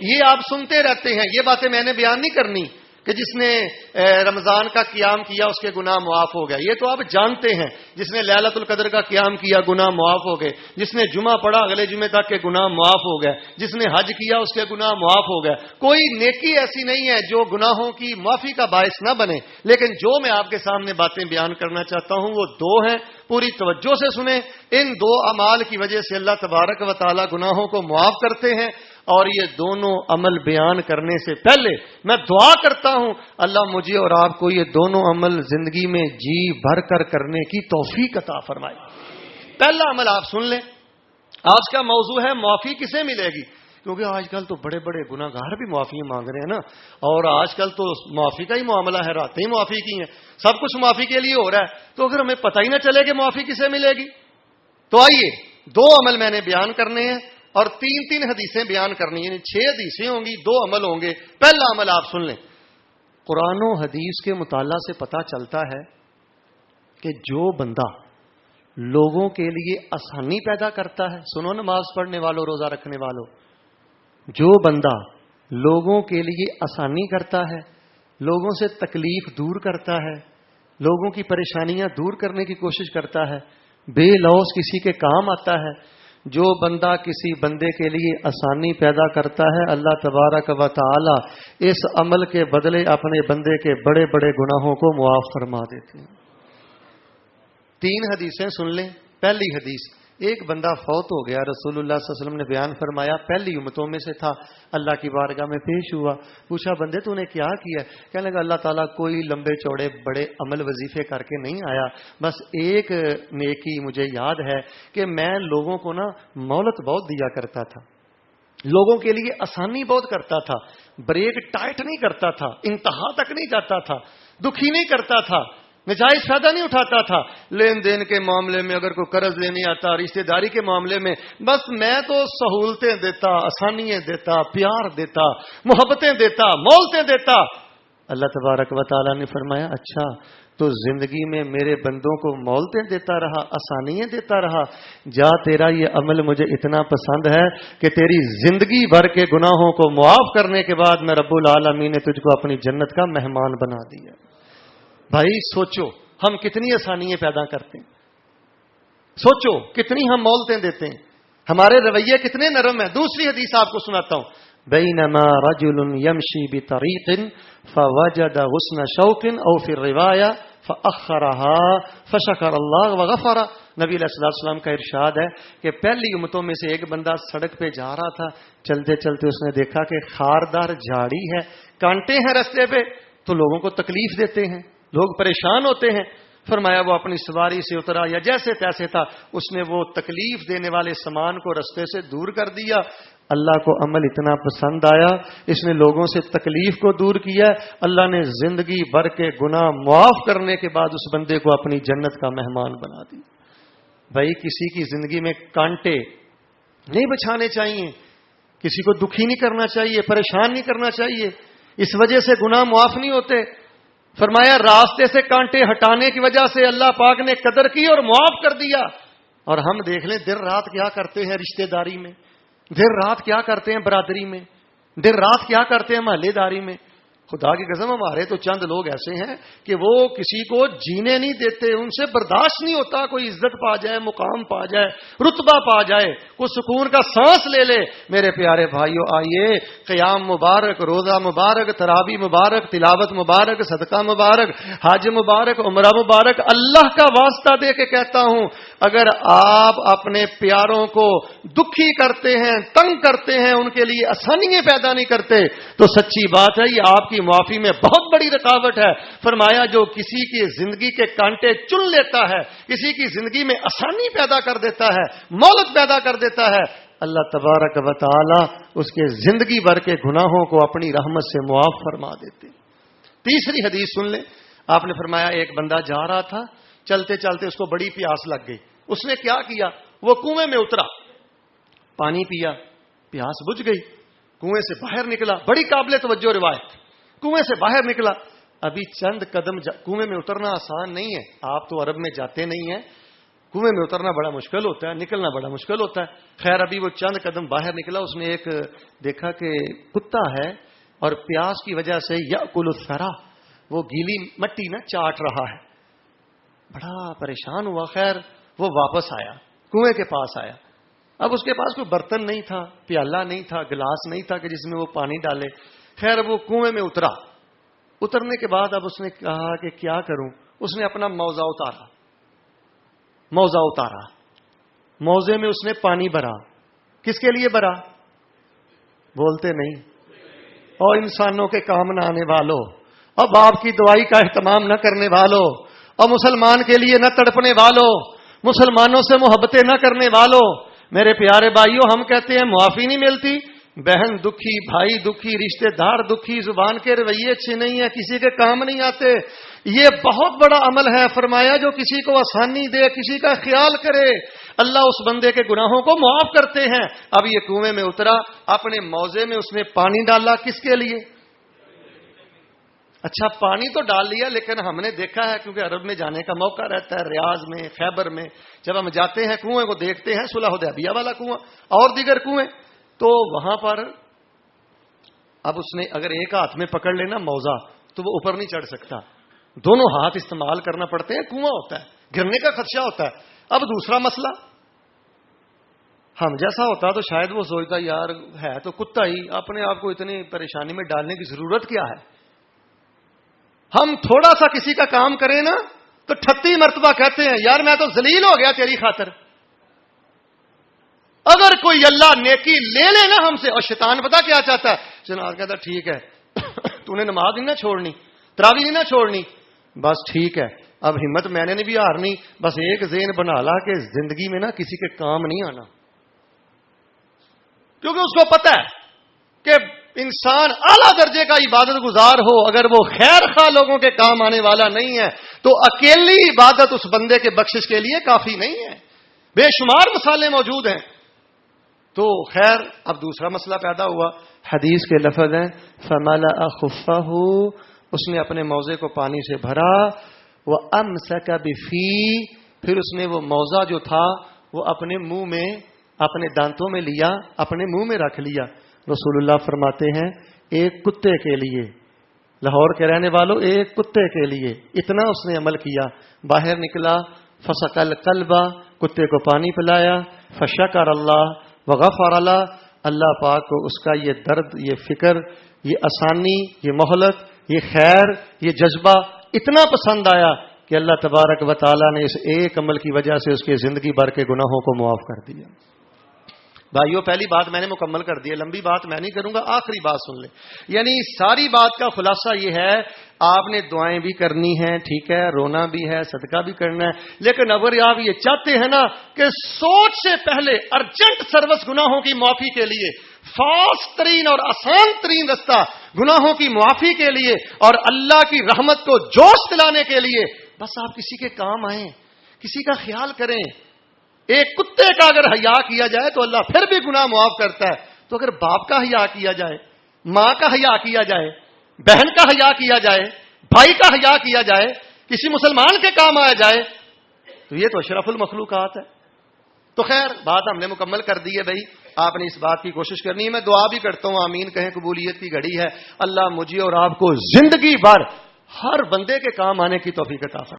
یہ آپ سنتے رہتے ہیں، یہ باتیں میں نے بیان نہیں کرنی کہ جس نے رمضان کا قیام کیا اس کے گناہ معاف ہو گئے، یہ تو آپ جانتے ہیں۔ جس نے لیلۃ القدر کا قیام کیا گناہ معاف ہو گئے، جس نے جمعہ پڑھا اگلے جمعے تک کے گناہ معاف ہو گئے، جس نے حج کیا اس کے گناہ معاف ہو گئے۔ کوئی نیکی ایسی نہیں ہے جو گناہوں کی معافی کا باعث نہ بنے، لیکن جو میں آپ کے سامنے باتیں بیان کرنا چاہتا ہوں وہ دو ہیں، پوری توجہ سے سنیں۔ ان دو اعمال کی وجہ سے اللہ تبارک و تعالی گناہوں کو معاف کرتے ہیں، اور یہ دونوں عمل بیان کرنے سے پہلے میں دعا کرتا ہوں اللہ مجھے اور آپ کو یہ دونوں عمل زندگی میں جی بھر کر کرنے کی توفیق عطا فرمائے۔ پہلا عمل آپ سن لیں، آج کا موضوع ہے معافی کسے ملے گی، کیونکہ آج کل تو بڑے بڑے گناہ گار بھی معافی مانگ رہے ہیں نا، اور آج کل تو معافی کا ہی معاملہ ہے، راتیں ہی معافی کی ہیں، سب کچھ معافی کے لیے ہو رہا ہے، تو اگر ہمیں پتہ ہی نہ چلے کہ معافی کسے ملے گی، تو آئیے دو عمل میں نے بیان کرنے ہیں اور تین حدیثیں بیان کرنی ہیں، یعنی 6 حدیثیں ہوں گی، 2 عمل ہوں گے۔ پہلا عمل آپ سن لیں، قرآن و حدیث کے مطالعہ سے پتہ چلتا ہے کہ جو بندہ لوگوں کے لیے آسانی پیدا کرتا ہے، سنو نماز پڑھنے والوں، روزہ رکھنے والوں، جو بندہ لوگوں کے لیے آسانی کرتا ہے، لوگوں سے تکلیف دور کرتا ہے، لوگوں کی پریشانیاں دور کرنے کی کوشش کرتا ہے، بے لوث کسی کے کام آتا ہے، جو بندہ کسی بندے کے لیے آسانی پیدا کرتا ہے، اللہ تبارک و تعالی اس عمل کے بدلے اپنے بندے کے بڑے بڑے گناہوں کو معاف فرما دیتے ہیں۔ 3 حدیثیں سن لیں۔ پہلی حدیث، ایک بندہ فوت ہو گیا، رسول اللہ صلی اللہ علیہ وسلم نے بیان فرمایا، پہلی امتوں میں سے تھا، اللہ کی بارگاہ میں پیش ہوا، پوچھا بندے تو نے کیا کیا؟ کہنے لگا اللہ تعالیٰ کوئی لمبے چوڑے بڑے عمل وظیفے کر کے نہیں آیا، بس ایک نیکی مجھے یاد ہے کہ میں لوگوں کو نا مہلت بہت دیا کرتا تھا، لوگوں کے لیے آسانی بہت کرتا تھا، بریک ٹائٹ نہیں کرتا تھا، انتہا تک نہیں جاتا تھا، دکھی نہیں کرتا تھا، نجائز فائدہ نہیں اٹھاتا تھا، لین دین کے معاملے میں اگر کوئی قرض لینے آتا، رشتہ داری کے معاملے میں، بس میں تو سہولتیں دیتا، آسانیاں دیتا، پیار دیتا، محبتیں دیتا، مولتیں دیتا۔ اللہ تبارک و تعالیٰ نے فرمایا اچھا تو زندگی میں میرے بندوں کو مولتیں دیتا رہا، آسانیاں دیتا رہا، جا تیرا یہ عمل مجھے اتنا پسند ہے کہ تیری زندگی بھر کے گناہوں کو معاف کرنے کے بعد میں رب العالمین نے تجھ کو اپنی جنت کا مہمان بنا دیا۔ بھائی سوچو ہم کتنی آسانیاں پیدا کرتے ہیں، سوچو کتنی ہم مولتیں دیتے ہیں، ہمارے رویے کتنے نرم ہیں۔ دوسری حدیث آپ کو سناتا ہوں، بینما رجل یمشی بطریق فوجد غصن شوق او فی الروایہ فاخرها فشکر اللہ وغفر۔ نبی علیہ السلام کا ارشاد ہے کہ پہلی امتوں میں سے ایک بندہ سڑک پہ جا رہا تھا، چلتے چلتے اس نے دیکھا کہ خاردار جھاڑی ہے، کانٹے ہیں رستے پہ، تو لوگوں کو تکلیف دیتے ہیں، لوگ پریشان ہوتے ہیں۔ فرمایا وہ اپنی سواری سے اترا یا جیسے تیسے تھا، اس نے وہ تکلیف دینے والے سامان کو رستے سے دور کر دیا۔ اللہ کو عمل اتنا پسند آیا، اس نے لوگوں سے تکلیف کو دور کیا، اللہ نے زندگی بھر کے گناہ معاف کرنے کے بعد اس بندے کو اپنی جنت کا مہمان بنا دی۔ بھائی کسی کی زندگی میں کانٹے نہیں بچھانے چاہیے، کسی کو دکھی نہیں کرنا چاہیے، پریشان نہیں کرنا چاہیے، اس وجہ سے گناہ معاف نہیں ہوتے۔ فرمایا راستے سے کانٹے ہٹانے کی وجہ سے اللہ پاک نے قدر کی اور معاف کر دیا۔ اور ہم دیکھ لیں دن رات کیا کرتے ہیں رشتہ داری میں، دن رات کیا کرتے ہیں برادری میں، دن رات کیا کرتے ہیں محلے داری میں۔ خدا کی قسم ہمارے تو چند لوگ ایسے ہیں کہ وہ کسی کو جینے نہیں دیتے، ان سے برداشت نہیں ہوتا کوئی عزت پا جائے، مقام پا جائے، رتبہ پا جائے، کوئی سکون کا سانس لے لے۔ میرے پیارے بھائیو آئیے قیام مبارک، روزہ مبارک، تراویح مبارک، تلاوت مبارک، صدقہ مبارک، حج مبارک، عمرہ مبارک، اللہ کا واسطہ دے کے کہتا ہوں اگر آپ اپنے پیاروں کو دکھی کرتے ہیں، تنگ کرتے ہیں، ان کے لیے آسانیاں پیدا نہیں کرتے تو سچی بات ہے یہ آپ کی معافی میں بہت بڑی رکاوٹ ہے۔ فرمایا جو کسی کی زندگی کے کانٹے چن لیتا ہے، کسی کی زندگی میں آسانی پیدا کر دیتا ہے، مولت پیدا کر دیتا ہے، اللہ تبارک و تعالی اس کے زندگی بھر کے گناہوں کو اپنی رحمت سے معاف فرما دیتے۔ تیسری حدیث سن لیں، آپ نے فرمایا ایک بندہ جا رہا تھا، چلتے چلتے اس کو بڑی پیاس لگ گئی، اس نے کیا کیا، وہ کنویں میں اترا، پانی پیا، پیاس بجھ گئی، کنویں سے باہر نکلا، بڑی قابل توجہ روایت، کنویں سے باہر نکلا، ابھی چند قدم کنویں میں اترنا آسان نہیں ہے، آپ تو عرب میں جاتے نہیں ہیں، کنویں میں اترنا بڑا مشکل ہوتا ہے، نکلنا بڑا مشکل ہوتا ہے. خیر ابھی وہ چند قدم باہر نکلا، اس نے ایک دیکھا کہ کتا ہے اور پیاس کی وجہ سے یاکل الثرى، وہ گیلی مٹی نہ چاٹ رہا ہے. بڑا پریشان ہوا. خیر وہ واپس آیا، کنویں کے پاس آیا. اب اس کے پاس کوئی برتن نہیں تھا، پیالہ نہیں تھا، گلاس نہیں تھا کہ جس میں وہ پانی ڈالے. خیر وہ کنویں میں اترا. اترنے کے بعد اب اس نے کہا کہ کیا کروں. اس نے اپنا موزہ اتارا. موزے میں اس نے پانی بھرا. کس کے لیے بھرا؟ بولتے نہیں. اور انسانوں کے کام نہ آنے والوں، اب آپ کی دعائی کا اہتمام نہ کرنے والوں، اور مسلمان کے لیے نہ تڑپنے والوں، مسلمانوں سے محبتیں نہ کرنے والوں، میرے پیارے بھائیوں، ہم کہتے ہیں معافی نہیں ملتی. بہن دکھی، بھائی دکھی، رشتہ دار دکھی، زبان کے رویے اچھے نہیں ہیں، کسی کے کام نہیں آتے. یہ بہت بڑا عمل ہے. فرمایا جو کسی کو آسانی دے، کسی کا خیال کرے، اللہ اس بندے کے گناہوں کو معاف کرتے ہیں. اب یہ کنویں میں اترا، اپنے موزے میں اس نے پانی ڈالا. کس کے لیے؟ اچھا پانی تو ڈال لیا، لیکن ہم نے دیکھا ہے کیونکہ عرب میں جانے کا موقع رہتا ہے، ریاض میں، خیبر میں، جب ہم جاتے ہیں کنویں کو دیکھتے ہیں، صلح حدیبیہ والا کنواں اور دیگر کنویں، تو وہاں پر اب اس نے اگر ایک ہاتھ میں پکڑ لینا موزہ تو وہ اوپر نہیں چڑھ سکتا، دونوں ہاتھ استعمال کرنا پڑتے ہیں. کنواں ہوتا ہے، گرنے کا خدشہ ہوتا ہے. اب دوسرا مسئلہ، ہم جیسا ہوتا تو شاید وہ سوچتا یار ہے تو کتا ہی، اپنے آپ کو اتنی پریشانی میں ڈالنے کی ضرورت کیا ہے. ہم تھوڑا سا کسی کا کام کریں نا تو 38 مرتبہ کہتے ہیں یار میں تو ذلیل ہو گیا تیری خاطر. اگر کوئی اللہ نیکی لے لے نا ہم سے، اور شیطان پتا کیا چاہتا ہے، جناب کہتا ٹھیک ہے تو نے نماز نہیں نہ چھوڑنی، تراویح نہیں نہ چھوڑنی، بس ٹھیک ہے اب ہمت میں نے بھی ہارنی، بس ایک ذہن بنا لا کہ زندگی میں نا کسی کے کام نہیں آنا. کیونکہ اس کو پتا ہے کہ انسان اعلیٰ درجے کا عبادت گزار ہو، اگر وہ خیر خواہ لوگوں کے کام آنے والا نہیں ہے تو اکیلی عبادت اس بندے کے بخشش کے لیے کافی نہیں ہے. بے شمار مثالیں موجود ہیں. تو خیر اب دوسرا مسئلہ پیدا ہوا. حدیث کے لفظ ہیں فَمَلَأَ خُفَّهُ، اس نے اپنے موزے کو پانی سے بھرا، وَأَمْسَكَ بِفِيهِ، پھر اس نے وہ موزہ جو تھا وہ اپنے منہ میں، اپنے دانتوں میں لیا، اپنے منہ میں رکھ لیا. رسول اللہ فرماتے ہیں ایک کتے کے لیے، لاہور کے رہنے والوں ایک کتے کے لیے اتنا اس نے عمل کیا. باہر نکلا، فسقى القلب، کتے کو پانی پلایا، فشکر اللہ وغفر اللہ، اللہ پاک کو اس کا یہ درد، یہ فکر، یہ آسانی، یہ مہلت، یہ خیر، یہ جذبہ اتنا پسند آیا کہ اللہ تبارک و تعالیٰ نے اس ایک عمل کی وجہ سے اس کے زندگی بھر کے گناہوں کو معاف کر دیا. بھائیو پہلی بات میں نے مکمل کر دی ہے، لمبی بات میں نہیں کروں گا، آخری بات سن لیں. یعنی ساری بات کا خلاصہ یہ ہے آپ نے دعائیں بھی کرنی ہیں، ٹھیک ہے، رونا بھی ہے، صدقہ بھی کرنا ہے، لیکن اگر آپ یہ چاہتے ہیں نا کہ سوچ سے پہلے ارجنٹ سروس گناہوں کی معافی کے لیے، فاسٹ ترین اور آسان ترین رستہ گناہوں کی معافی کے لیے اور اللہ کی رحمت کو جوش دلانے کے لیے، بس آپ کسی کے کام آئیں، کسی کا خیال کریں. ایک کتے کا اگر حیا کیا جائے تو اللہ پھر بھی گناہ معاف کرتا ہے. تو اگر باپ کا حیا کیا جائے، ماں کا حیا کیا جائے، بہن کا حیا کیا جائے، بھائی کا حیا کیا جائے، کسی مسلمان کے کام آیا جائے، تو یہ تو اشرف المخلوقات ہے. تو خیر بات ہم نے مکمل کر دی ہے. بھائی آپ نے اس بات کی کوشش کرنی ہے. میں دعا بھی کرتا ہوں، آمین کہیں، قبولیت کی گھڑی ہے. اللہ مجھے اور آپ کو زندگی بھر ہر بندے کے کام آنے کی توفیق عطا فرمائے.